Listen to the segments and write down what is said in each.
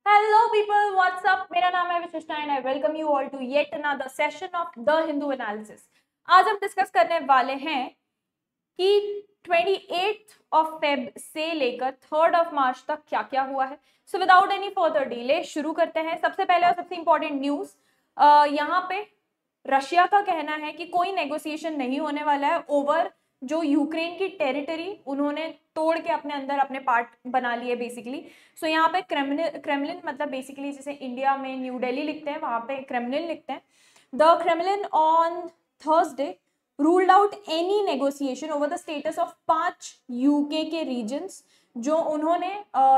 Hello people, what's up? मेरा नाम है Vishishta and I welcome you all to yet another session of the Hindu analysis. आज हम discuss करने वाले हैं कि 28th ऑफ फेब से लेकर 3rd ऑफ मार्च तक क्या क्या हुआ है। So without any further delay शुरू करते हैं। सबसे पहले और सबसे इंपॉर्टेंट न्यूज, यहाँ पे रशिया का कहना है कि कोई नेगोशिएशन नहीं होने वाला है ओवर जो यूक्रेन की टेरिटरी उन्होंने तोड़ के अपने अंदर अपने पार्ट बना लिए बेसिकली। सो यहाँ पे क्रेमलिन मतलब बेसिकली जैसे इंडिया में न्यू दिल्ली लिखते हैं वहां पे क्रेमलिन लिखते हैं। The Kremlin on Thursday ruled out any negotiation over the status of 5 UK के रीजन्स जो उन्होंने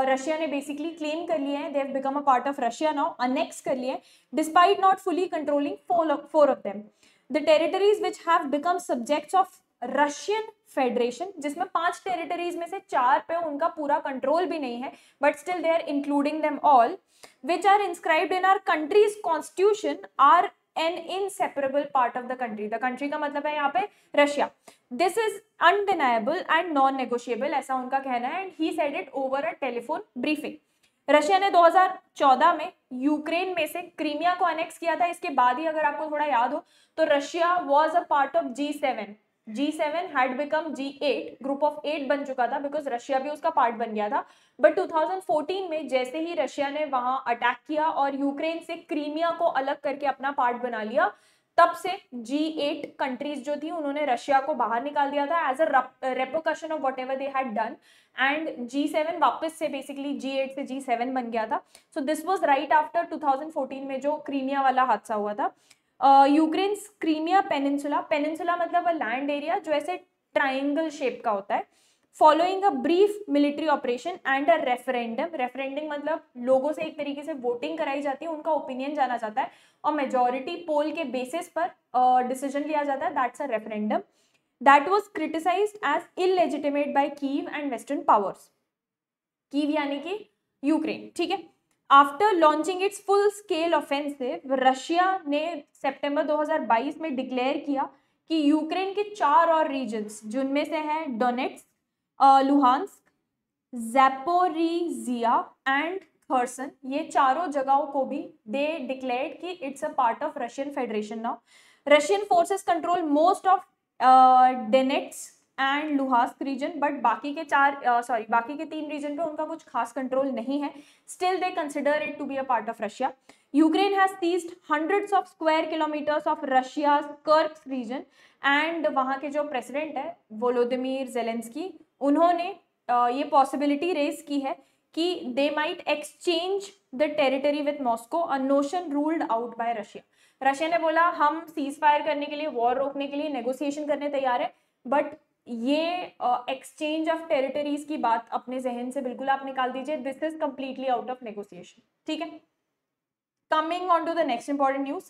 रशिया ने बेसिकली क्लेम कर लिए हैं। They have become a part of Russia now, annex कर लिए despite not fully controlling 4 of them. The territories which have become subjects of Russian federation, जिसमें 5 टेरिटरीज में से 4 पे उनका पूरा कंट्रोल भी नहीं है, but still they are including them all, which are inscribed in our country's constitution are an inseparable part of the country. The country का मतलब है यहाँ पे Russia. This is undeniable and non negotiable, ऐसा उनका कहना है and he said it over a telephone briefing. Russia ने 2014 में यूक्रेन में से क्रीमिया को अनेक्स किया था। इसके बाद ही अगर आपको थोड़ा याद हो तो Russia was a part of G7 had become G8, group of 8 बन चुका था बिकॉज रशिया भी उसका पार्ट बन गया था। बट 2014 में जैसे ही रशिया ने वहां अटैक किया और यूक्रेन से क्रीमिया को अलग करके अपना पार्ट बना लिया, तब से G8 कंट्रीज जो थी उन्होंने रशिया को बाहर निकाल दिया था as a repercussion of whatever they had done, and G7 वापस से बेसिकली G8 से G7 बन गया था। सो दिस वाज राइट आफ्टर 2014 में जो क्रीमिया वाला हादसा हुआ था। यूक्रेन क्रीमिया पेनिनसुला मतलब लैंड एरिया जो ऐसे ट्राइंगल शेप का होता है, following a brief military operation and a referendum मतलब लोगों से एक तरीके से वोटिंग कराई जाती है, उनका ओपिनियन जाना जाता है और मेजोरिटी पोल के बेसिस पर डिसीजन लिया जाता है, that's a referendum. That was criticised as illegitimate by Kyiv and western powers. Kyiv यानी कि यूक्रेन, ठीक है। After launching its full scale offensive, Russia ने सितंबर 2022 में डिक्लेयर किया कि यूक्रेन के 4 और रीजन्स जिनमें से है Donetsk, Luhansk, Zaporizhzhia and Kherson, ये चारों जगहों को भी दे डिक्लेयर्ड कि it's a part of Russian federation now. Russian forces control most of Donetsk and Luhansk region, but बाकी के 3 रीजन पे उनका कुछ खास कंट्रोल नहीं है। Still they consider it to be a part of Russia. Ukraine has seized hundreds of square kilometres of Russia's Kursk region, and वहाँ के जो प्रेसिडेंट है वोलोदिमीर ज़ेलेंस्की, उन्होंने ये पॉसिबिलिटी रेज की है कि they might exchange the territory with Moscow, a notion ruled out by Russia. Russia ने बोला हम सीज फायर करने के लिए, वॉर रोकने के लिए नेगोशिएशन करने तैयार है, बट ये एक्सचेंज ऑफ टेरिटरीज की बात अपने जहन से बिल्कुल आप निकाल दीजिए। This is completely out of negotiation, ठीक है। Coming on to the next important news,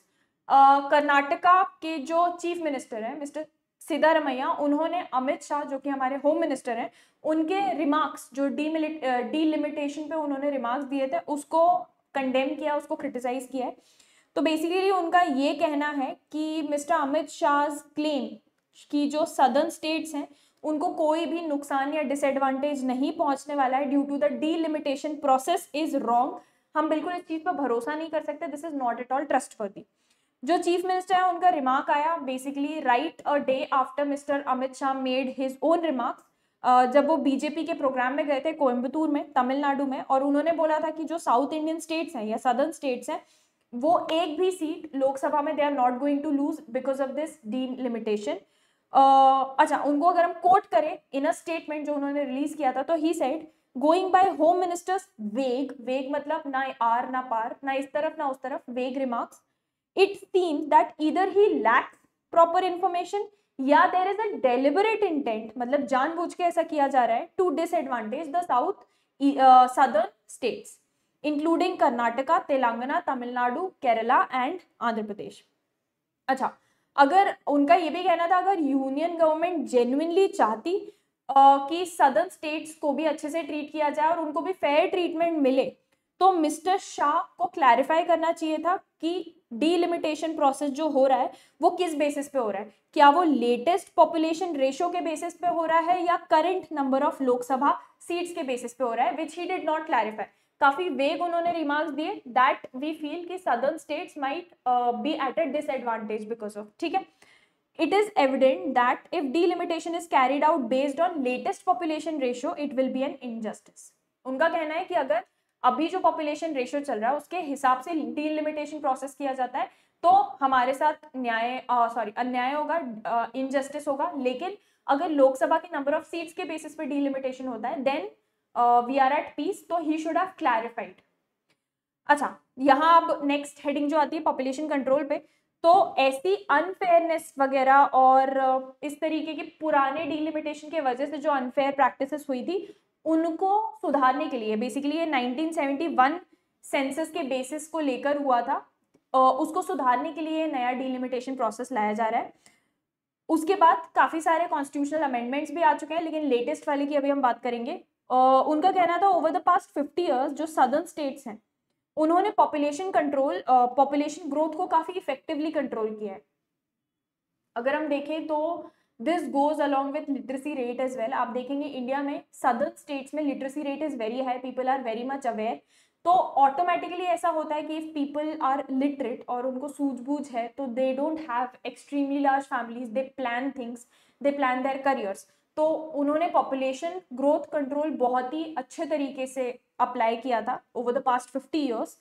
Karnataka के जो चीफ मिनिस्टर हैं मिस्टर सिद्धारमैया, उन्होंने अमित शाह जो कि हमारे होम मिनिस्टर हैं, उनके रिमार्क्स जो डीलिमिटेशन पे उन्होंने रिमार्क्स दिए थे उसको कंडेम किया, उसको क्रिटिसाइज किया है। तो बेसिकली उनका ये कहना है कि मिस्टर अमित शाह क्लेम कि जो सदर्न स्टेट्स हैं उनको कोई भी नुकसान या डिसएडवांटेज नहीं पहुंचने वाला है due to the delimitation process is wrong. हम बिल्कुल इस चीज पर भरोसा नहीं कर सकते, this is not at all trustworthy. जो चीफ मिनिस्टर है उनका रिमार्क आया basically right a day after mister Amit Shah made his own remarks, जब वो बीजेपी के प्रोग्राम में गए थे कोयम्बतूर में, तमिलनाडु में, और उन्होंने बोला था कि जो साउथ इंडियन स्टेट्स हैं या सदर्न स्टेट्स हैं वो एक भी सीट लोकसभा में they are not going to lose because of this delimitation. अच्छा, उनको अगर हम कोट करें इन अ स्टेटमेंट जो उन्होंने रिलीज किया था, तो he said going by home ministers वेग मतलब ना आर ना पार, ना इस तरफ ना उस तरफ, वेग remarks, it seems that either he lacks proper information या there is a deliberate intent, मतलब जानबूझ के ऐसा किया जा रहा है to disadvantage the southern states including Karnataka, Telangana, Tamil Nadu, Kerala and Andhra Pradesh. अच्छा, अगर उनका ये भी कहना था अगर यूनियन गवर्नमेंट जेन्युइनली चाहती कि सदर्न स्टेट्स को भी अच्छे से ट्रीट किया जाए और उनको भी फेयर ट्रीटमेंट मिले, तो मिस्टर शाह को क्लैरिफाई करना चाहिए था कि डीलिमिटेशन प्रोसेस जो हो रहा है वो किस बेसिस पे हो रहा है। क्या वो लेटेस्ट पॉपुलेशन रेशो के बेसिस पे हो रहा है या current number of Lok Sabha seats के बेसिस पे हो रहा है, विच ही डिड नॉट क्लैरिफाई। काफी वेग उन्होंने रिमार्क्स दिए दैट वी फील कि southern states might be at a disadvantage because of, ठीक है. It is evident that if delimitation is carried out based on latest population ratio, it will be an injustice. उनका कहना है कि अगर अभी जो population ratio चल रहा है उसके हिसाब से delimitation process किया जाता है तो हमारे साथ अन्याय होगा, injustice होगा. लेकिन अगर लोकसभा के number of seats के basis पे delimitation होता है then we are at peace. तो he should have clarified. अच्छा, यहाँ अब next heading जो आती है population control पे, तो ऐसी अनफेयरनेस वगैरह और इस तरीके के पुराने डिलिमिटेशन के वजह से जो अनफेयर प्रैक्टिसेस हुई थी उनको सुधारने के लिए बेसिकली ये 1971 सेंसस के बेसिस को लेकर हुआ था, उसको सुधारने के लिए नया डिलिमिटेशन प्रोसेस लाया जा रहा है. उसके बाद काफी सारे कॉन्स्टिट्यूशनल अमेंडमेंट्स भी आ चुके हैं, लेकिन लेटेस्ट वाले की अभी हम बात करेंगे. उनका कहना था ओवर द पास्ट 50 ईयर्स जो सदर्न स्टेट्स हैं उन्होंने पॉपुलेशन ग्रोथ को काफी इफेक्टिवली कंट्रोल किया है. अगर हम देखें तो this goes along with literacy rate as well. आप देखेंगे इंडिया में सदर्न स्टेट्स में literacy rate is very high, people are very much aware. तो ऑटोमेटिकली ऐसा होता है कि इफ पीपल आर लिटरेट और उनको सूझबूझ है तो they don't have extremely large families, they plan things, they plan their careers. तो उन्होंने पॉपुलेशन ग्रोथ कंट्रोल बहुत ही अच्छे तरीके से अप्लाई किया था over the past 50 years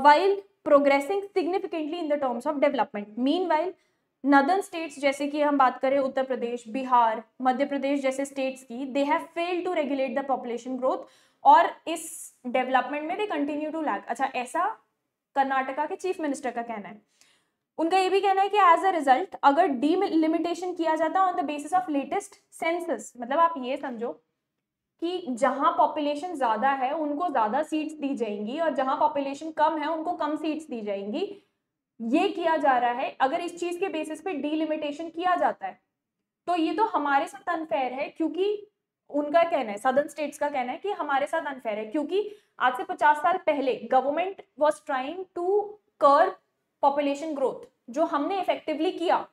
while progressing significantly in the terms of development. Meanwhile, northern states जैसे कि हम बात करें उत्तर प्रदेश, बिहार, मध्य प्रदेश जैसे states की, they have failed to regulate the population growth और इस डेवलपमेंट में they continue to lag. अच्छा, ऐसा कर्नाटका के चीफ मिनिस्टर का कहना है. उनका ये भी कहना है कि एज अ रिजल्ट अगर डीलिमिटेशन किया जाता on the basis of latest census, मतलब आप ये समझो कि जहां पॉपुलेशन ज्यादा है उनको ज्यादा सीट्स दी जाएंगी और जहां पॉपुलेशन कम है उनको कम सीट्स दी जाएंगी. ये किया जा रहा है. अगर इस चीज के बेसिस पे डीलिमिटेशन किया जाता है तो ये तो हमारे साथ अनफेयर है, क्योंकि उनका कहना है, सदर्न स्टेट्स का कहना है कि हमारे साथ अनफेयर है क्योंकि आज से 50 साल पहले government was trying to curb population growth जो हमने इफेक्टिवली किया.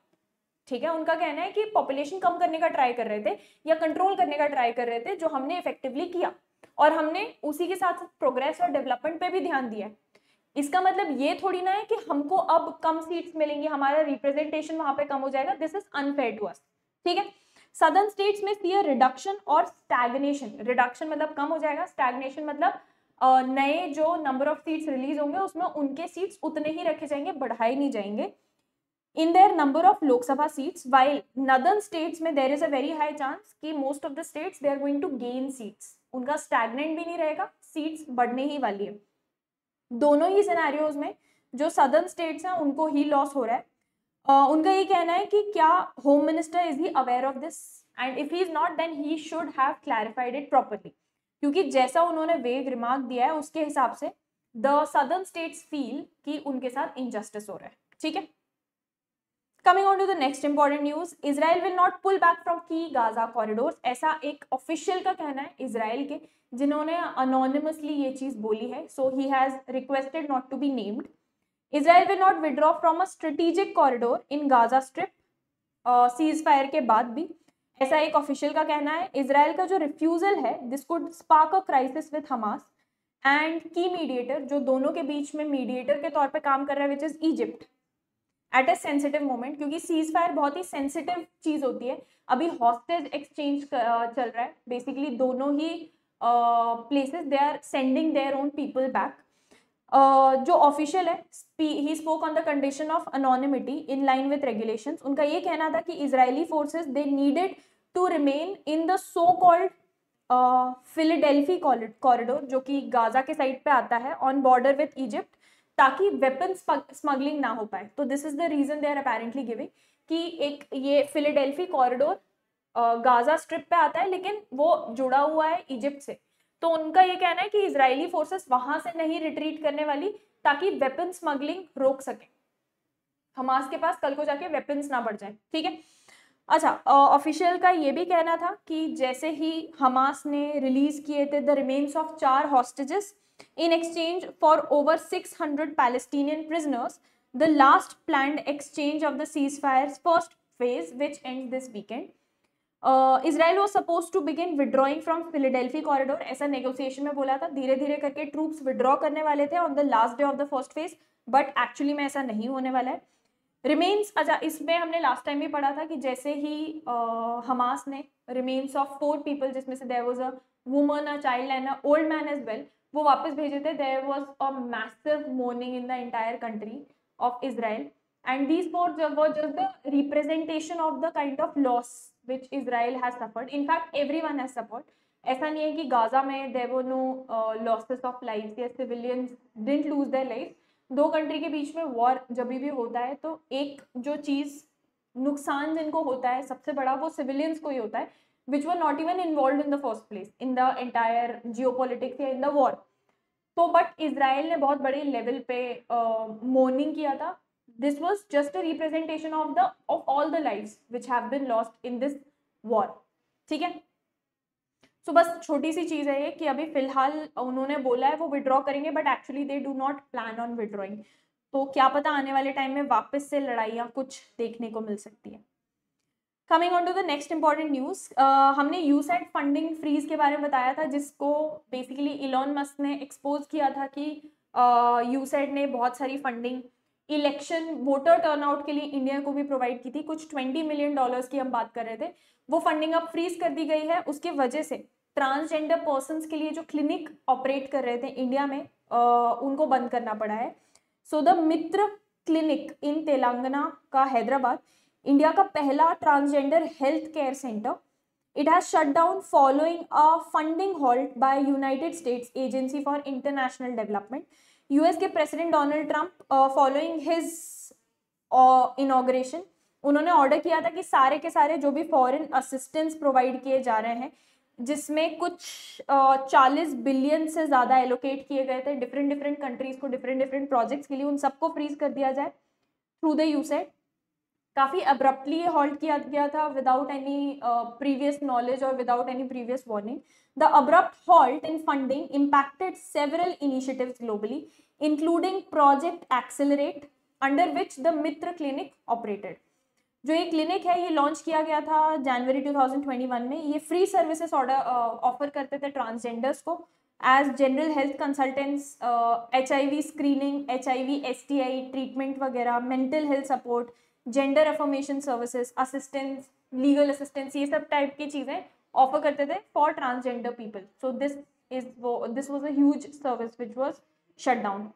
ठीक है, उनका कहना है कि पॉपुलेशन कम करने का ट्राई कर रहे थे या कंट्रोल करने का ट्राई कर रहे थे जो हमने इफेक्टिवली किया और हमने उसी के साथ प्रोग्रेस और डेवलपमेंट पे भी ध्यान दिया है. इसका मतलब ये थोड़ी ना है कि हमको अब कम सीट्स मिलेंगी, हमारा रिप्रेजेंटेशन वहां पे कम हो जाएगा. This is unfair to us. ठीक है, सदर्न स्टेट्स में सी रिडक्शन और स्टैग्नेशन. रिडक्शन मतलब कम हो जाएगा, स्टैग्नेशन मतलब नए जो नंबर ऑफ सीट्स रिलीज होंगे उसमें उनके सीट्स उतने ही रखे जाएंगे, बढ़ाए नहीं जाएंगे. In their number of Lok Sabha seats, while northern states में there is a very high chance कि most of the states they are going to gain seats. उनका stagnant भी नहीं रहेगा, seats बढ़ने ही वाली है. दोनों ही सिनेरियोज में जो सदर्न स्टेट्स हैं उनको ही लॉस हो रहा है. उनका ये कहना है कि क्या home minister is he aware of this and if he is not then he should have clarified it properly, क्योंकि जैसा उन्होंने वेग रिमार्क दिया है उसके हिसाब से द सदर्न स्टेट्स फील कि उनके साथ इनजस्टिस हो रहा है. ठीक है, Coming on to the next important news, Israel will not pull back from key Gaza corridors. ऐसा एक ऑफिशियल का कहना है इजराइल के, जिन्होंने anonymously ये चीज बोली है. So he has requested not to be named. Israel will not withdraw from a strategic corridor in Gaza Strip. ceasefire के बाद भी ऐसा एक ऑफिशियल का कहना है. इजराइल का जो रिफ्यूजल है this could spark a crisis with Hamas and की मीडिएटर, जो दोनों के बीच में मीडिएटर के तौर पे काम कर रहा है, which is Egypt, at a sensitive moment. क्योंकि सीज फायर बहुत ही सेंसिटिव चीज होती है. अभी हॉस्टेज एक्सचेंज चल रहा है. बेसिकली दोनों ही places they are sending their own people back. जो ऑफिशियल है he spoke on the condition of anonymity in line with regulations. उनका ये कहना था कि Israeli forces they needed to remain in the so called Philadelphi corridor, जो कि Gaza के साइड पे आता है ऑन बॉर्डर विथ इजिप्ट, ताकि वेपन स्मगलिंग ना हो पाए. तो this is the reason they are apparently giving कि एक ये फिलाडेल्फी कॉरिडोर गाजा स्ट्रिप पे आता है लेकिन वो जुड़ा हुआ है इजिप्ट से. तो उनका ये कहना है कि इजरायली फोर्सेस वहां से नहीं रिट्रीट करने वाली ताकि वेपन स्मगलिंग रोक सके. हमास के पास कल को जाके वेपन्स ना बढ़ जाए. ठीक है, अच्छा, ऑफिशियल का ये भी कहना था कि जैसे ही हमास ने रिलीज किए थे the remains of 4 hostages in exchange for over 600 Palestinian prisoners, the last planned exchange of the ceasefire's first phase, which ends this weekend. Israel was suppose to begin withdrawing from Philadelphi corridor, ऐसा negotiation में बोला था, धीरे धीरे करके troops withdraw करने वाले थे on the last day of the first phase, but actually में ऐसा नहीं होने वाला है। रिमेन्स, इसमें हमने लास्ट टाइम भी पढ़ा था कि जैसे ही हमास ने रिमेन्स ऑफ 4 पीपल, जिसमें से there was a woman, a child and a old man as well, वो वापस भेजे थे। There was a massive mourning in the entire country of Israel, and these four were just the representation of the kind of loss which Israel has suffered. In fact, everyone has suffered. ऐसा नहीं है कि Gaza में there were no losses of lives या civilians didn't lose their lives. दो country के बीच में war जब भी होता है तो एक जो चीज नुकसान जिनको होता है सबसे बड़ा, वो सिविलियंस को ही होता है, which were not even involved in the first place in the entire geopolitics या in the war. तो बट इजराइल ने बहुत बड़े लेवल पे मोर्निंग किया था। This was just a representation of all the lives which have been lost in this war. ठीक है, so बस छोटी सी चीज है ये कि अभी फिलहाल उन्होंने बोला है वो विड्रॉ करेंगे, but actually they do not plan on withdrawing. तो क्या पता आने वाले टाइम में वापस से लड़ाइयाँ कुछ देखने को मिल सकती है। Coming on to the next important news, हमने यूसैट फंडिंग फ्रीज के बारे में बताया था, जिसको बेसिकली इलॉन मस्क ने एक्सपोज किया था कि यूसैट ने बहुत सारी फंडिंग इलेक्शन वोटर टर्नआउट के लिए इंडिया को भी प्रोवाइड की थी। कुछ $20 मिलियन की हम बात कर रहे थे, वो फंडिंग अब फ्रीज कर दी गई है। उसके वजह से ट्रांसजेंडर पर्सन्स के लिए जो क्लिनिक ऑपरेट कर रहे थे इंडिया में, उनको बंद करना पड़ा है। So the Mitra clinic in Telangana का हैदराबाद, इंडिया का पहला transgender health care centre, it has shut down following a funding halt by United States Agency for International Development. US के president Donald Trump following his inauguration, उन्होंने order किया था कि सारे के सारे जो भी फॉरेन असिस्टेंस प्रोवाइड किए जा रहे हैं, जिसमें कुछ 40 बिलियन से ज़्यादा एलोकेट किए गए थे डिफरेंट कंट्रीज को डिफरेंट प्रोजेक्ट्स के लिए, उन सबको फ्रीज कर दिया जाए थ्रू द यूसैट। काफ़ी अब्रप्टली हॉल्ट किया गया था विदाउट एनी प्रीवियस नॉलेज और without any previous warning. The abrupt halt in funding impacted several initiatives globally, including Project Accelerate, under which the Mitra Clinic operated. जो ये क्लिनिक है ये launch किया गया था जनवरी 2021 में। ये फ्री सर्विसेज ऑफर करते थे ट्रांसजेंडर्स को as general health consultants, HIV screening, HIV STI treatment वगैरह, mental health support, gender affirmation services, assistance, legal assistance, ये सब टाइप की चीज़ें ऑफर करते थे for transgender people. So this was a huge service which was shut down.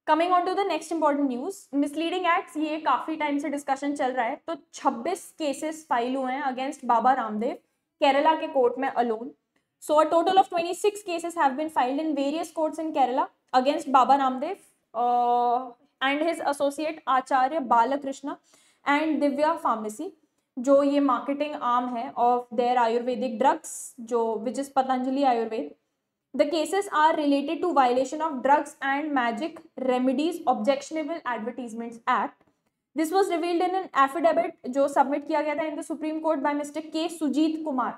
Coming on to the next important news, misleading acts, ये काफी time से discussion चल रहा है। तो 26 केसेस फाइल हुए हैं अगेंस्ट बाबा रामदेव केरला के कोर्ट में alone. So a total of 26 cases have been filed in various courts in Kerala against Baba Ramdev and his associate Acharya Balakrishna and Divya Pharmacy, जो ये मार्केटिंग आर्म है of their Ayurvedic drugs, जो which is Patanjali Ayurved. The cases are related to violation of drugs and magic remedies objectionable advertisements act. This was revealed in an affidavit जो submit किया गया था in the supreme court by mister K Sujit Kumar,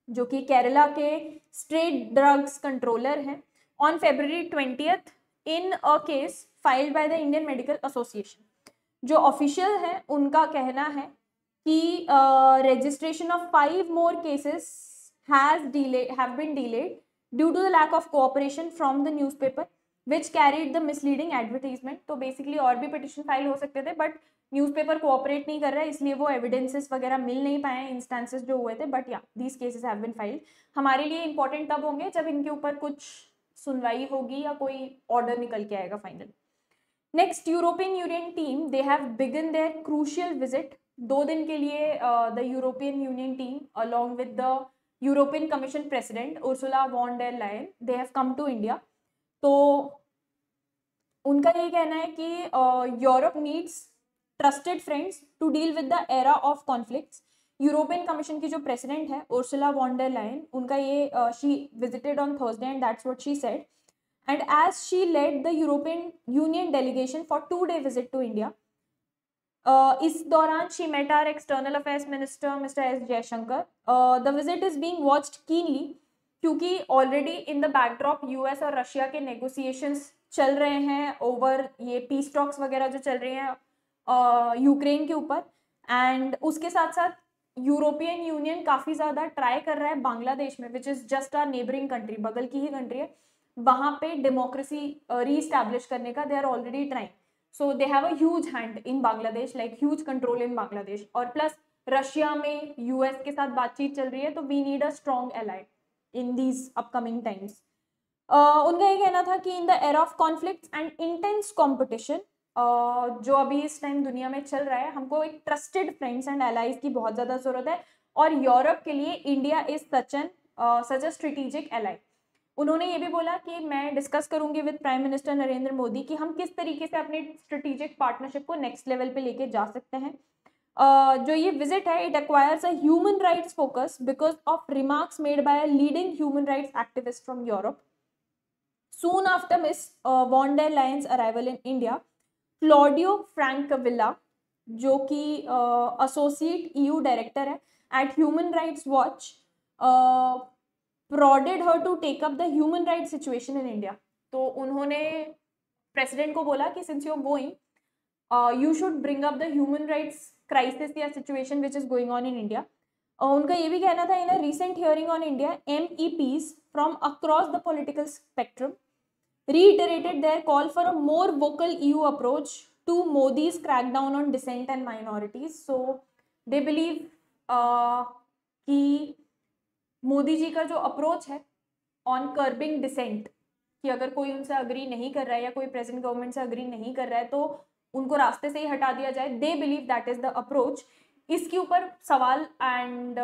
जो कि केरला के state drugs controller हैं, on February 20th in a case filed by the Indian medical association. जो official है उनका कहना है कि registration of 5 more cases have been delayed due to the lack of cooperation from the newspaper which carried the misleading advertisement. तो basically और भी petition file हो सकते थे, बट न्यूज़पेपर कोऑपरेट नहीं कर रहा है, इसलिए वो एविडेंसेस वगैरह मिल नहीं पाए इंस्टेंसेस जो हुए थे। बट या these cases have been filed. हमारे लिए इंपॉर्टेंट तब होंगे जब इनके ऊपर कुछ सुनवाई होगी या कोई ऑर्डर निकल के आएगा final. Next, European union team, they have begun their crucial visit. 2 दिन के लिए the European union team along with the European commission president Ursula von der Leyen, they have come to India. तो उनका ये कहना है कि Europe needs trusted friends to deal with the era of conflicts. European commission की जो president है Ursula von der lion, उनका ये she visited on Thursday and that's what she said. And as she led the European Union delegation for 2-day visit to India, इस दौरान she met our external affairs minister Mr. S. Jaishankar. The visit is being watched keenly क्योंकि already in the backdrop US और Russia के negotiations चल रहे हैं over ये peace talks वगैरह जो चल रही हैं यूक्रेन के ऊपर। एंड उसके साथ साथ यूरोपियन यूनियन काफ़ी ज़्यादा ट्राई कर रहा है बांग्लादेश में, which is just a neighbouring country, बगल की ही कंट्री है, वहाँ पे डेमोक्रेसी रीस्टैब्लिश करने का they are already trying. So they have a huge hand in Bangladesh, like huge control in Bangladesh. और प्लस रशिया में यूएस के साथ बातचीत चल रही है, तो we need a strong ally in these upcoming times. उनका ये कहना था कि in the era of conflicts and intense competition, जो अभी इस टाइम दुनिया में चल रहा है, हमको एक ट्रस्टेड फ्रेंड्स एंड एलाइज की बहुत ज़्यादा जरूरत है. और यूरोप के लिए India is such a strategic ally. उन्होंने ये भी बोला कि मैं डिस्कस करूंगी with prime minister Narendra Modi कि हम किस तरीके से अपने स्ट्रेटेजिक पार्टनरशिप को नेक्स्ट लेवल पे लेके जा सकते हैं. जो ये विजिट है, it acquires a human rights focus because of remarks made by a leading human rights activist from Europe. Soon after Miss von der Leyen's arrival in India, Claudio Francavilla, जो कि एसोसिएट EU डायरेक्टर है at Human Rights Watch, prodded her to take up the human rights situation in India. तो उन्होंने president को बोला कि since you're going, you should bring up the human rights crisis या situation which is going on in India. उनका ये भी कहना था, in a recent hearing on India, MEPs from across the political spectrum reiterated their call for a more vocal EU approach to Modi's crackdown on dissent and minorities. So they believe कि मोदी जी का जो approach है on curbing decent, कि अगर कोई उनसे agree नहीं कर रहा है या कोई प्रेजेंट गवर्नमेंट से अग्री नहीं कर रहा है तो उनको रास्ते से ही हटा दिया जाए. They believe that is the approach. इसके ऊपर सवाल एंड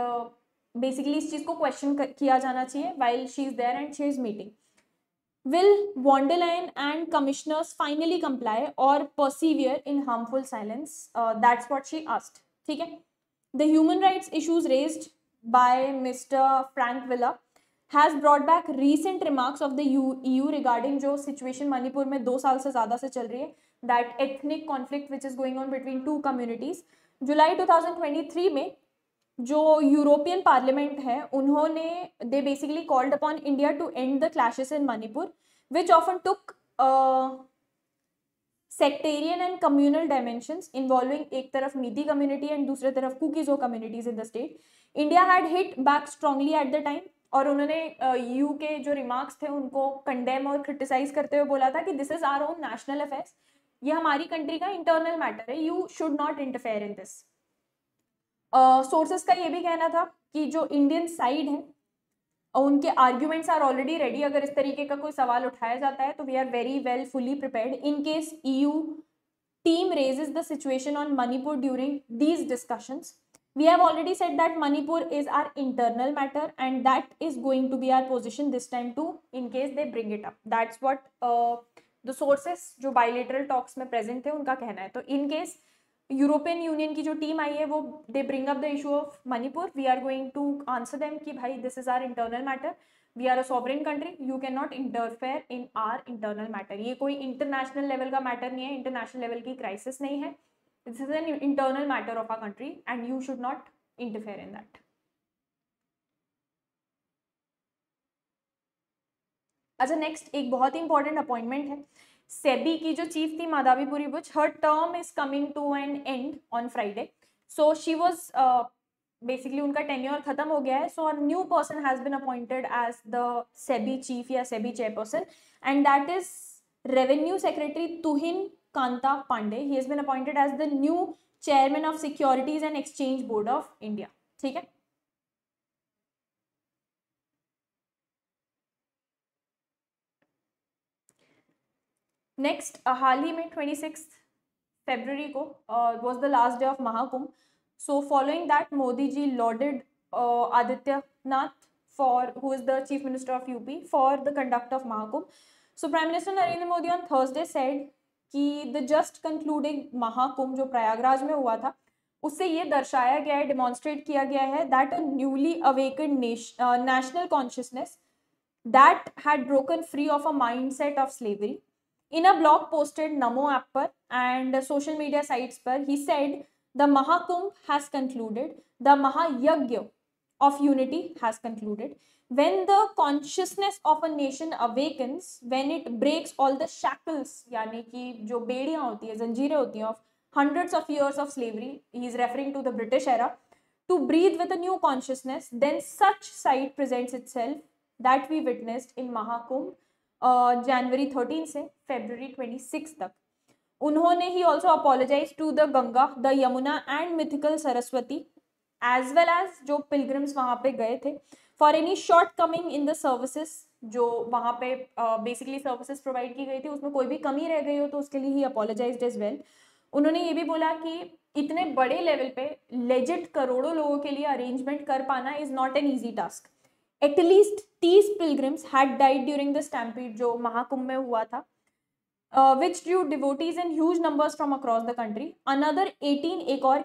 बेसिकली इस चीज को क्वेश्चन किया जाना चाहिए while she is there and she is meeting. Will von der Leyen and commissioners finally comply or persevere in harmful silence? That's what she asked. ठीक है. The human rights issues raised by Mr. Francavilla has brought back recent remarks of the EU regarding जो situation Manipur में 2 साल से ज़्यादा से चल रही है, that ethnic conflict which is going on between two communities. जुलाई 2023 में जो यूरोपियन पार्लियामेंट है, उन्होंने they basically called upon India to end the clashes in Manipur which often took sectarian and communal dimensions involving एक तरफ मीती कम्युनिटी एंड दूसरे तरफ कुकीज़ो communities in the state. India had hit back strongly at the time, और उन्होंने you के जो remarks थे उनको कंडेम और क्रिटिसाइज करते हुए बोला था कि this is our own national affairs, ये हमारी कंट्री का इंटरनल मैटर है, you should not interfere in this. Sources का ये भी कहना था कि जो इंडियन साइड है उनके आर्ग्यूमेंट्स आर ऑलरेडी रेडी. अगर इस तरीके का कोई सवाल उठाया जाता है तो we are very well fully prepared in case EU team raises the situation on Manipur during these discussions. We have already said that Manipur is our internal matter and that is going to be our position this time too in case they bring it up. That's what the sources जो bilateral talks में present थे उनका कहना है. तो in case European union की जो team आई है वो they bring up the issue of Manipur, we are going to answer them कि भाई this is our internal matter, we are a sovereign country, you can not interfere in our internal matter. ये कोई international level का matter नहीं है, international level की crisis नहीं है, this is an internal matter of our country and you should not interfere in that. अच्छा, next एक बहुत ही इंपॉर्टेंट अपॉइंटमेंट है. सेबी की जो चीफ थी Madhabi Buch, her term is coming to an end on Friday. So she was basically उनका tenure खत्म हो गया है. So a new person has been appointed as the SEBI chief या SEBI chairperson and that is revenue secretary Tuhin Kanta Pandey. He has been appointed as the new chairman of securities and exchange board of India. ठीक है. Next, हाल ही में 26 फरवरी को was the last day of Mahakumbh. So following that Modi ji lauded Adityanath for who is the chief minister of UP for the conduct of Mahakumbh. So prime minister Narendra Modi on Thursday said कि the just concluding Mahakumbh जो प्रयागराज में हुआ था उससे ये दर्शाया गया है, डिमॉन्स्ट्रेट किया गया है that a newly awakened national consciousness that had broken free of a mindset of slavery. In a blog posted Namo app पर and social media sites पर, he said the Mahakumbh has concluded, the Mahayagya of unity has concluded. When the consciousness of a nation awakens, when it breaks all the shackles, यानी कि जो बेड़ियाँ होती है, जंजीरें होती हैं of hundreds of years of slavery, he is referring to the British era, to breathe with a new consciousness, then such sight presents itself that we witnessed in Mahakumbh January 13 से February 26 तक. उन्होंने ही also apologized to the Ganga, the Yamuna and mythical Saraswati as well as जो pilgrims वहाँ पे गए थे for any shortcoming in the services, जो वहाँ पे basically services provide की गई थी उसमें कोई भी कमी रह गई हो तो उसके लिए ही apologized as well. उन्होंने ये भी बोला कि इतने बड़े लेवल पे लेजिट करोड़ों लोगों के लिए अरेंजमेंट कर पाना is not an easy task. At least 30 pilgrims had died during the stampede जो महाकुंभ में हुआ था, which drew devotees in huge numbers from across the country. Another 18, एक और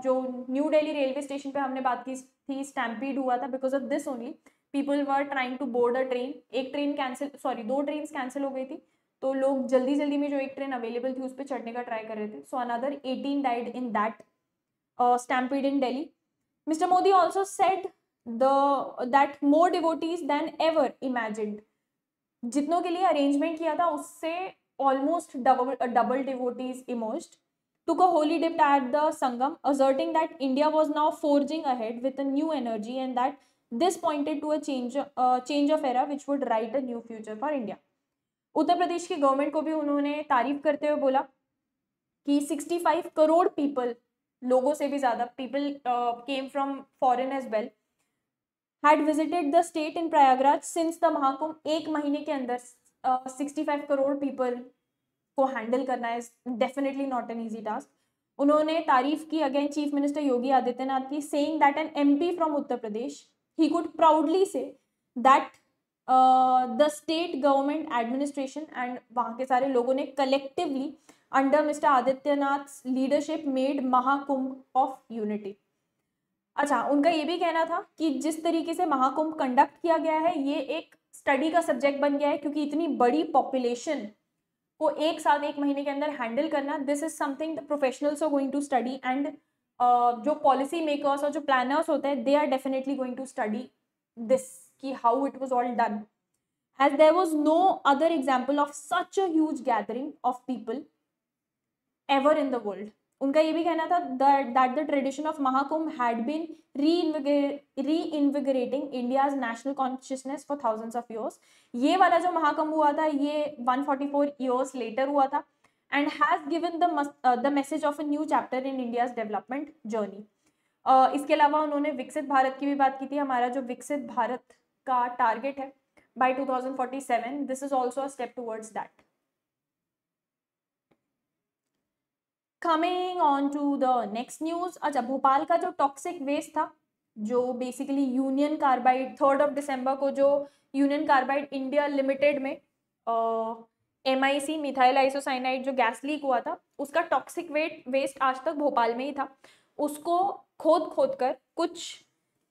जो न्यू दिल्ली रेलवे स्टेशन पे हमने बात की थी, स्टैम्पीड हुआ था. Because of this only people were trying to board a train. एक train cancel, sorry 2 train cancel हो गई थी, तो लोग जल्दी जल्दी में जो एक ट्रेन अवेलेबल थी उस पर चढ़ने का ट्राई कर रहे थे. So another 18 died in that stampede in Delhi. Mister Modi also said that more devotees than ever imagined. जितनों के लिए अरेंजमेंट किया था उससे almost double devotees emerged, took a holy dip at the Sangam, asserting that India was now forging ahead with a new energy and that this pointed to a change of era which would write a new future for India. Uttar Pradesh की government को भी उन्होंने तारीफ करते हुए बोला कि 65 crore people, लोगों से भी ज़्यादा people came from foreign as well, had visited the state in Prayagraj since the Mahakumbh. एक महीने के अंदर 65 करोड़ पीपल को हैंडल करना is definitely not an easy task. उन्होंने तारीफ की again chief minister Yogi Adityanath की, saying that an MP from Uttar Pradesh he could proudly say that the state government administration and वहाँ के सारे लोगों ने collectively under mister Adityanath leadership made Mahakumbh of unity. अच्छा, उनका ये भी कहना था कि जिस तरीके से महाकुंभ कंडक्ट किया गया है ये एक स्टडी का सब्जेक्ट बन गया है, क्योंकि इतनी बड़ी पॉपुलेशन को एक साथ एक महीने के अंदर हैंडल करना, this is something the professionals are going to study and जो पॉलिसी मेकर्स और जो प्लानर्स होते हैं they are definitely going to study this कि how it was all done, as there was no other example of such a huge gathering of people ever in the world. उनका ये भी कहना था that the tradition of Mahakumbh had been reinvigorating India's national consciousness for thousands of years. ये वाला जो महाकुंभ हुआ था ये 144 years later हुआ था and has given the message of a new chapter in India's development journey. इसके अलावा उन्होंने विकसित भारत की भी बात की थी. हमारा जो विकसित भारत का टारगेट है by 2047, this is also a step towards that. Coming on to the next news. अच्छा, भोपाल का जो टॉक्सिक वेस्ट था, जो बेसिकली यूनियन कार्बाइड 3 दिसंबर को जो यूनियन कार्बाइड इंडिया लिमिटेड में MIC मिथाइल आइसोसाइनाइड जो गैस लीक हुआ था, उसका टॉक्सिक वेस्ट आज तक भोपाल में ही था. उसको खोद कर कुछ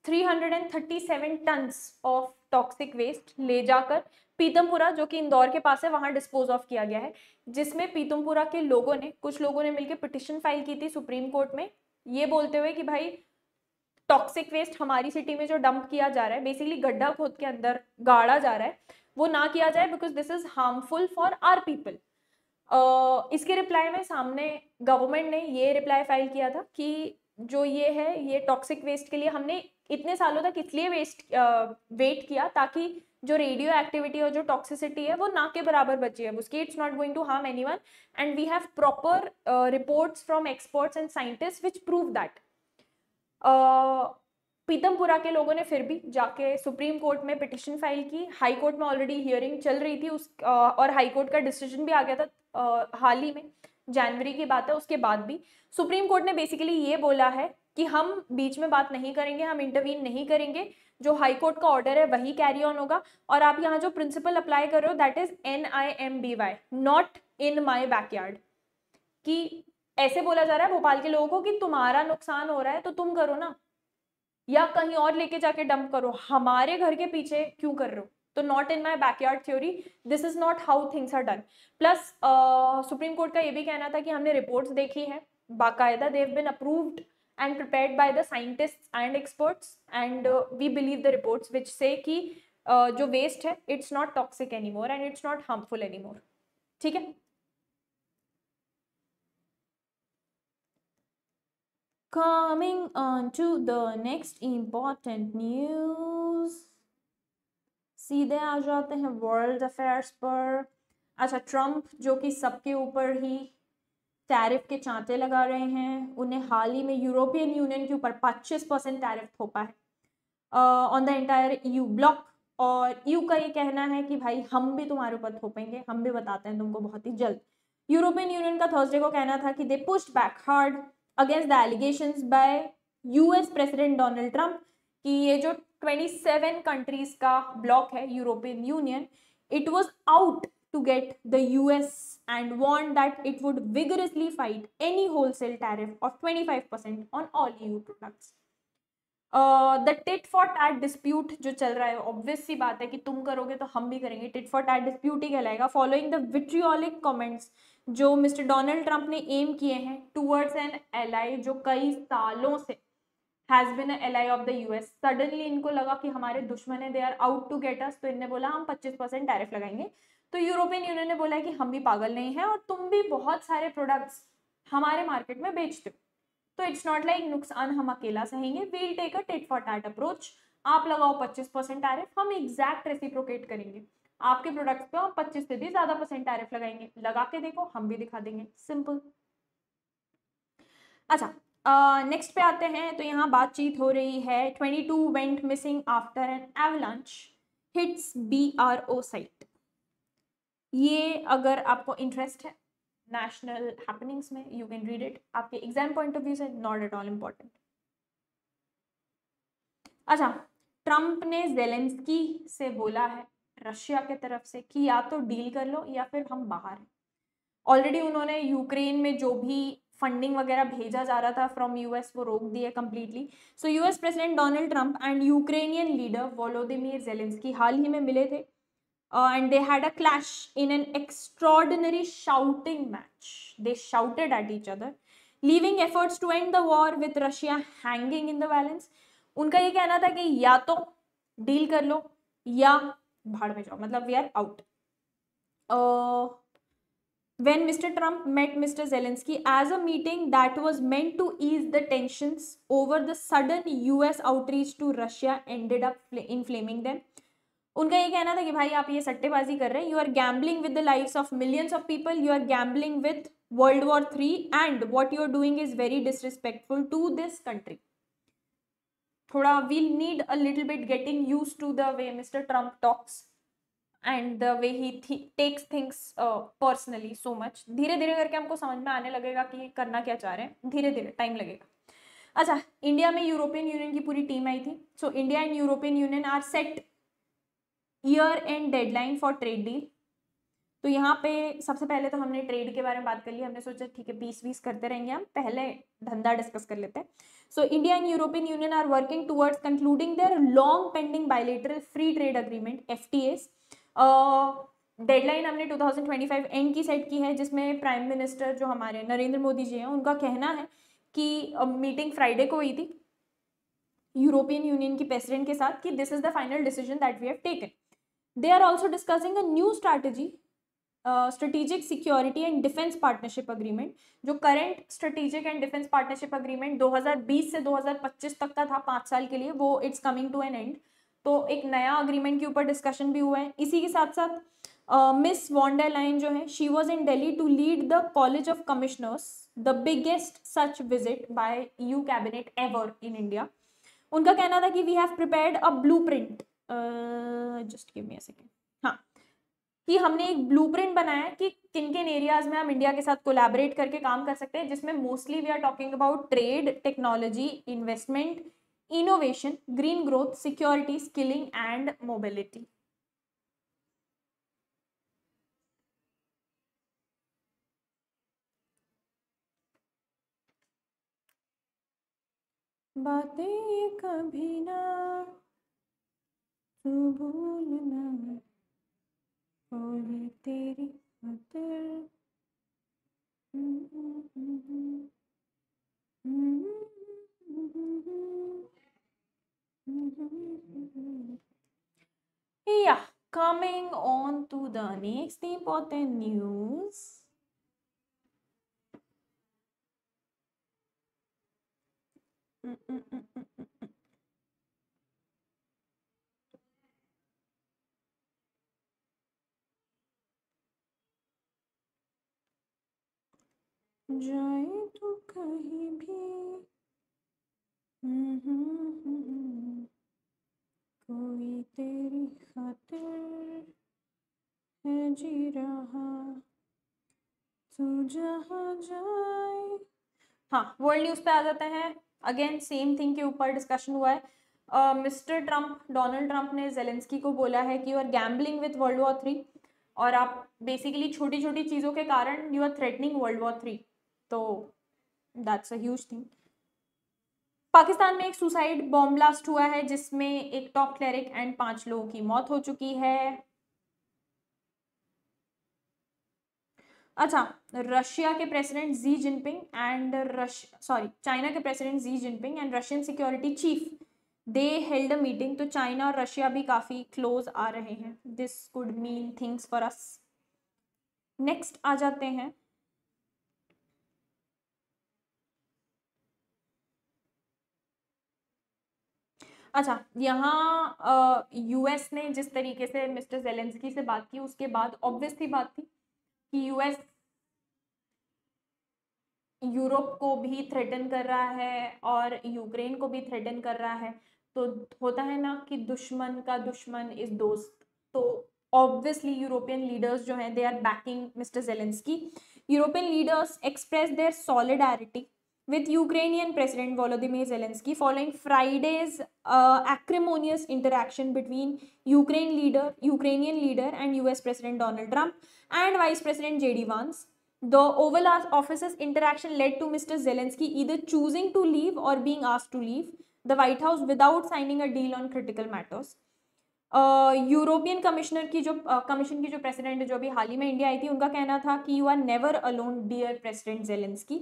337 टन्स ऑफ टॉक्सिक वेस्ट ले जाकर पीतमपुरा, जो कि इंदौर के पास है, वहां डिस्पोज ऑफ किया गया है. जिसमें पीतमपुरा के लोगों ने, कुछ लोगों ने मिलकर पिटिशन फाइल की थी सुप्रीम कोर्ट में, ये बोलते हुए कि भाई टॉक्सिक वेस्ट हमारी सिटी में जो डंप किया जा रहा है, बेसिकली गड्ढा खोद के अंदर गाड़ा जा रहा है, वो ना किया जाए because this is harmful for our people. इसके रिप्लाई में सामने गवर्नमेंट ने ये रिप्लाई फाइल किया था कि जो ये है, ये टॉक्सिक वेस्ट के लिए हमने इतने सालों तक इसलिए वेट किया ताकि जो रेडियो एक्टिविटी और जो टॉक्सिसिटी है वो ना के बराबर बची है उसकी. It's not going to harm anyone and we have proper reports from experts and scientist which prove that. Pitampura के लोगों ने फिर भी जाके सुप्रीम कोर्ट में पिटिशन फाइल की. हाई कोर्ट में ऑलरेडी हियरिंग चल रही थी और हाई कोर्ट का डिसीजन भी आ गया था हाल ही में, जनवरी की बात है. उसके बाद भी सुप्रीम कोर्ट ने बेसिकली ये बोला है कि हम बीच में बात नहीं करेंगे, हम इंटरवीन नहीं करेंगे, जो हाई कोर्ट का ऑर्डर है वही कैरी ऑन होगा. और आप यहाँ जो प्रिंसिपल अप्लाई कर रहे हो that is NIMBY, not in my backyard. कि ऐसे बोला जा रहा है भोपाल के लोगों को कि तुम्हारा नुकसान हो रहा है तो तुम करो ना, या कहीं और लेके जाके डंप करो, हमारे घर के पीछे क्यों कर रहे हो. तो not in my backyard theory, this is not how things are done. Plus supreme court का ये भी कहना था कि हमने रिपोर्ट्स देखी है बाकायदा, they have been approved and prepared by the scientists and experts and we believe the reports which say कि जो waste है it's not toxic anymore and it's not harmful anymore. ठीक है. Coming on to the next important news, सीधे आ जाते हैं world affairs पर। अच्छा, ट्रम्प जो कि सबके ऊपर ही टैरिफ के चांटे लगा रहे हैं, उन्हें हाल ही में यूरोपियन यूनियन के ऊपर 25% टैरिफ थोपा है on the entire EU block. और ईयू का ये कहना है कि भाई हम भी तुम्हारे ऊपर थोपेंगे, हम भी बताते हैं तुमको बहुत ही जल्द। यूरोपियन यूनियन का थर्सडे को कहना था कि they pushed back hard against the allegations by US president Donald Trump कि ये जो 27 कंट्रीज का ब्लॉक है European Union, it was out to get the US and warned that it would vigorously fight any wholesale tariff of 25% on all EU products. The tit for tat dispute जो चल रहा है, obvious सी बात है कि तुम करोगे तो हम भी करेंगे, टिट फॉर टैट डिस्प्यूट ही कहलाएगा। फॉलोइंग द विट्रियोलिक कमेंट्स जो मिस्टर डोनाल्ड ट्रंप ने एम किए हैं टूवर्ड्स एन एलाई जो कई सालों से has been ally of the US, suddenly इनको लगा कि हमारे दुश्मन है, they are out to get us, तो इनने बोला हम 25% टैरिफ लगाएंगे। तो यूरोपियन यूनियन ने बोला कि हम भी पागल नहीं है और तुम भी बहुत सारे प्रोडक्ट्स हमारे मार्केट में बेचते हो, तो इट्स नॉट लाइक नुकसान हम अकेला सहेंगे, we'll take a tit for tat approach. आप लगाओ 25% टैरिफ, हम एग्जैक्ट रेसिप्रोकेट करेंगे, आपके प्रोडक्ट्स पे हम 25 से भी ज्यादा % टैरिफ लगाएंगे, लगा के देखो हम भी दिखा देंगे, सिंपल। अच्छा, नेक्स्ट पे आते हैं। तो यहाँ बातचीत हो रही है 22 went missing after an avalanche hits BRO site. ये अगर आपको इंटरेस्ट है नेशनल हैपनिंग्स में, यू कैन रीड इट, आपके एग्जाम पॉइंट ऑफ व्यू से नॉट एट ऑल इम्पॉर्टेंट। अच्छा, ट्रंप ने जेलेंस्की से बोला है रशिया के तरफ से कि या तो डील कर लो या फिर हम बाहर हैं। ऑलरेडी उन्होंने यूक्रेन में जो भी फंडिंग वगैरह भेजा जा रहा था फ्रॉम यूएस वो रोक दिया completely. So US president Donald Trump and Ukrainian leader Volodymyr Zelensky हाल ही में मिले थे and they had a clash in an extraordinary shouting match. They shouted at each other, leaving efforts to end the war with Russia hanging in the balance. उनका ये कहना था कि या तो डील कर लो या भाड़ में जाओ, मतलब we are out. When Mr. Trump met Mr. Zelensky as a meeting that was meant to ease the tensions over the sudden US outreach to Russia ended up inflaming them. उनका ये कहना था कि भाई आप ये सट्टेबाजी कर रहे हैं, you are gambling with the lives of millions of people, you are gambling with World War III and what you are doing is very disrespectful to this country. थोड़ा we'll need a little bit getting used to the way mister Trump talks and the way he takes things personally so much. धीरे धीरे करके हमको समझ में आने लगेगा कि करना क्या चाह रहे हैं, धीरे धीरे टाइम लगेगा। अच्छा, इंडिया में यूरोपियन यूनियन की पूरी टीम आई थी। So India and European Union are set year end deadline for trade deal. तो यहाँ पे सबसे पहले तो हमने ट्रेड के बारे में बात कर ली, हमने सोचा ठीक है 20-20 करते रहेंगे, हम पहले धंधा डिस्कस कर लेते हैं। So India and European Union are working towards concluding their long pending bilateral free trade agreement FTAs। Deadline हमने 2025 एंड की सेट की है, जिसमें प्राइम मिनिस्टर जो हमारे नरेंद्र मोदी जी हैं उनका कहना है कि मीटिंग फ्राइडे को हुई थी यूरोपियन यूनियन की प्रेसिडेंट के साथ कि this is the final decision that we have taken. They are also discussing a new strategy, strategic security and defense partnership agreement। जो current strategic and defense partnership agreement 2020 से 2025 तक का था, 5 साल के लिए, वो it's coming to an end। तो एक नया agreement के ऊपर डिस्कशन भी हुआ है। इसी के साथ साथ मिस वॉन डर लाइन जो है, she was in Delhi to lead the College of Commissioners, the biggest such visit by EU cabinet ever in India। उनका कहना था कि we have prepared a blueprint, just give me a second, हाँ, कि हमने एक ब्लूप्रिंट बनाया है कि किन किन एरियाज में हम इंडिया के साथ कोलैबोरेट करके काम कर सकते हैं, जिसमें mostly we are talking about trade, technology, investment, innovation, green growth, security, skilling and mobility. बातें कभी ना तू भूलना होगी तेरी खातिर। Yeah, coming on to the next important news. जाए तो कहीं भी कोई तेरी खातिर है जी रहा तू जहाँ जाए। हाँ, वर्ल्ड न्यूज़ पे आ जाते हैं। अगेन सेम थिंग के ऊपर डिस्कशन हुआ है। मिस्टर ट्रम्प, डोनाल्ड ट्रम्प ने जेलेंस्की को बोला है कि you are gambling with world war 3 और आप बेसिकली छोटी छोटी चीज़ों के कारण you are threatening world war 3। तो that's a huge thing. Pakistan में एक सुसाइड बॉम्ब ब्लास्ट हुआ है जिसमें एक टॉप क्लेरिक एंड 5 लोगों की मौत हो चुकी है। अच्छा, रशिया के president Xi Jinping and China के president Xi Jinping and Russian security chief they held a meeting. तो चाइना और रशिया भी काफी क्लोज आ रहे हैं। This could mean things for us. Next आ जाते हैं। अच्छा, यहाँ यूएस ने जिस तरीके से मिस्टर जेलेंस्की से बात की उसके बाद ऑब्वियस सी बात थी कि यूएस यूरोप को भी थ्रेटन कर रहा है और यूक्रेन को भी थ्रेटन कर रहा है। तो होता है ना कि दुश्मन का दुश्मन इज दोस्त। तो ऑब्वियसली यूरोपियन लीडर्स जो हैं they are backing mister Zelensky. European leaders express their solidarity with Ukrainian President Volodymyr Zelensky following Friday's acrimonious interaction between Ukrainian leader and US President Donald Trump and Vice President JD Vance. The Oval Office's interaction led to Mr. Zelensky either choosing to leave or being asked to leave the White House without signing a deal on critical matters. European commission की जो president जो अभी हाल ही में India I थी उनका कहना था कि you are never alone dear president Zelensky,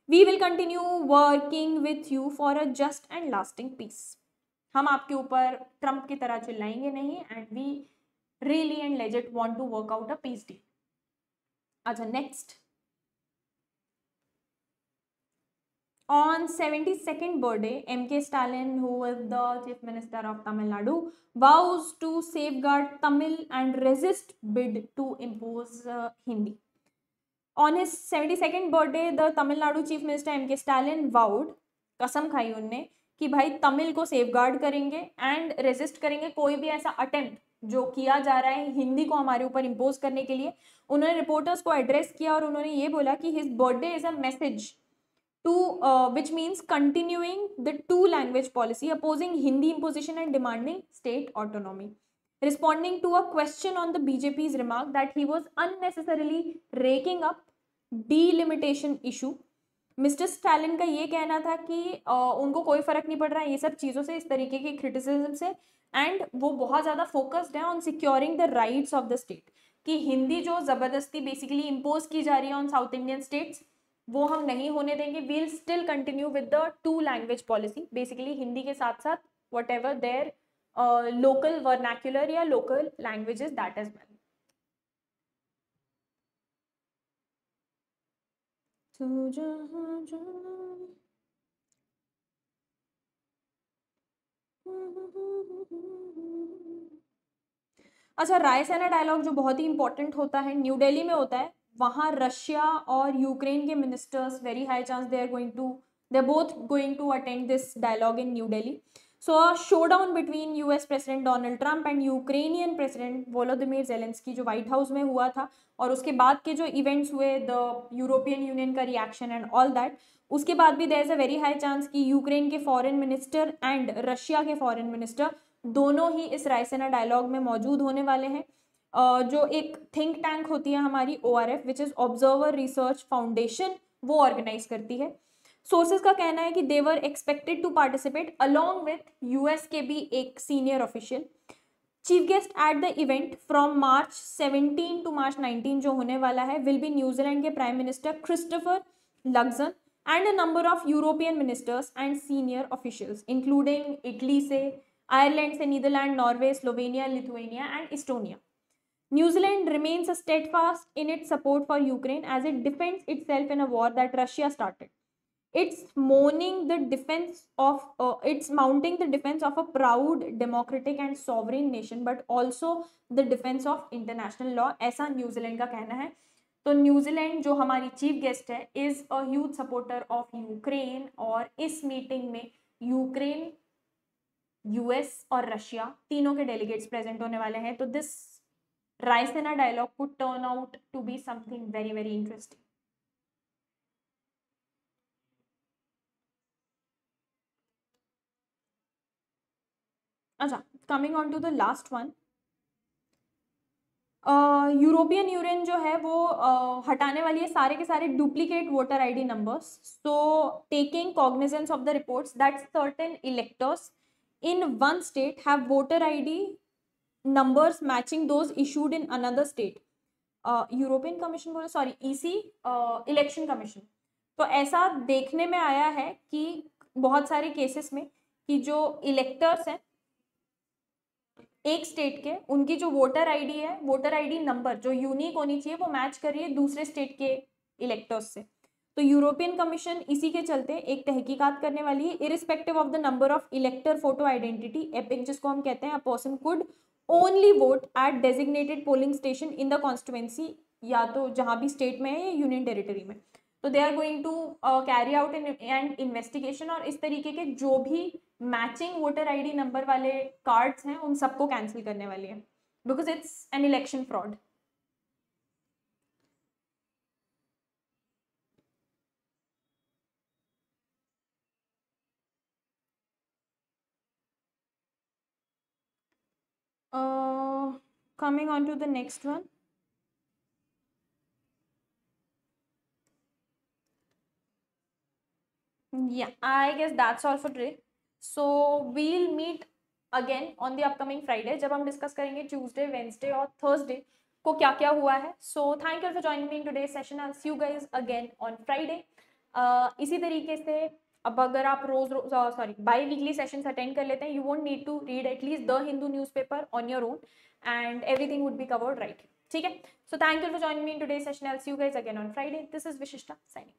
we will continue working with you for a just and lasting peace. हम आपके ऊपर ट्रम्प की तरह चिल्लाएंगे नहीं and we really and legit want to work out a peace deal. अच्छा, next on 72nd birthday, MK Stalin, who was the chief minister of Tamil Nadu, vows to safeguard Tamil and resist bid to impose Hindi. On his 72nd birthday, the Tamil Nadu chief minister MK Stalin vowed, कसम खाई उनने कि भाई तमिल को safeguard करेंगे and resist करेंगे कोई भी ऐसा अटेम्प्ट जो किया जा रहा है हिंदी को हमारे ऊपर इम्पोज करने के लिए। उन्होंने रिपोर्टर्स को एड्रेस किया और उन्होंने ये बोला कि his birthday is a message to which means continuing the two language policy, opposing Hindi imposition and demanding state autonomy. Responding to a question on the BJP's remark that he was unnecessarily raking up delimitation issue, mister Stalin का ये कहना था कि उनको कोई फर्क नहीं पड़ रहा है ये सब चीज़ों से, इस तरीके की क्रिटिसिज्म से, एंड वो बहुत ज़्यादा फोकस्ड है on securing the rights of the state कि हिंदी जो ज़बरदस्ती बेसिकली इम्पोज की जा रही है ऑन साउथ इंडियन स्टेट्स वो हम नहीं होने देंगे। We'll still continue with the two language policy, basically Hindi के साथ साथ whatever there local vernacular या local languages that is well. अच्छा, रायसेना डायलॉग जो बहुत ही इंपॉर्टेंट होता है न्यू दिल्ली में होता है, वहां रशिया और यूक्रेन के ministers very high chance they are both going to attend this dialogue in New Delhi. So a showdown between US president Donald Trump and Ukrainian president Volodymyr Zelensky जो व्हाइट हाउस में हुआ था और उसके बाद के जो इवेंट्स हुए, द यूरोपियन यूनियन का रिएक्शन एंड ऑल दैट, उसके बाद भी there is a very high chance कि यूक्रेन के फॉरेन मिनिस्टर एंड रशिया के फॉरेन मिनिस्टर दोनों ही इस रायसेना डायलॉग में मौजूद होने वाले हैं। जो एक थिंक टैंक होती है हमारी ORF which is observer research foundation, वो ऑर्गेनाइज करती है। सोर्सेज का कहना है कि they were expected to participate along with US के भी एक senior official. Chief guest at the event from March 17 to March 19 जो होने वाला है विल बी न्यूजीलैंड के prime minister Christopher Luxon and a number of European ministers and senior officials including Italy से, Ireland से, Netherlands, Norway, Slovenia, Lithuania and Estonia. New Zealand remains steadfast in its support for Ukraine as it defends itself in a war that Russia started. It's mounting the defense of a proud, democratic and sovereign nation, but also the defense of international law, ऐसा New Zealand का कहना है। तो New Zealand जो हमारी chief guest है is a huge supporter of Ukraine, और इस मीटिंग में यूक्रेन, यूएस और रशिया तीनों के डेलीगेट्स प्रेजेंट होने वाले हैं। तो this Raisina dialogue could turn out to be something very very interesting. अच्छा, coming on to the last one, European Union जो है वो हटाने वाली है सारे के सारे duplicate voter ID numbers. So taking cognizance of the reports that certain electors in one state have voter ID numbers matching those issued in another state. European commission बोले, सॉरी ईसी, इलेक्शन कमीशन। तो ऐसा देखने में आया है कि बहुत सारे केसेस में कि जो इलेक्टर्स हैं एक स्टेट के, उनकी जो वोटर आईडी है, वोटर आईडी नंबर जो यूनिक होनी चाहिए वो मैच कर रही है दूसरे स्टेट के इलेक्टर्स से। तो यूरोपियन कमीशन इसी के चलते एक तहकीकात करने वाली है। Irrespective of the number of इलेक्टर photo identity, epic जिसको हम कहते हैं, a person could only vote at designated polling station in the constituency, या तो जहां भी स्टेट में है या यूनियन टेरिटरी में। तो they are going to carry out an investigation, और इस तरीके के जो भी मैचिंग वोटर आईडी नंबर वाले कार्ड्स हैं उन सबको कैंसिल करने वाली है, because it's an election fraud. Coming on to the next one. Yeah, I guess that's all for today. So we'll meet again on the upcoming Friday, जब हम discuss करेंगे ट्यूसडे, वेंसडे और थर्सडे को क्या क्या हुआ है। So thank you for joining me in today's session. I see you guys again on Friday. इसी तरीके से अब अगर आप रोज sorry biweekly sessions attend कर लेते हैं, you won't need to read at least the Hindu newspaper on your own, and everything would be covered right. ठीक है, so thank you for joining me in today's session. I see you guys again on Friday. This is विशिष्टा signing.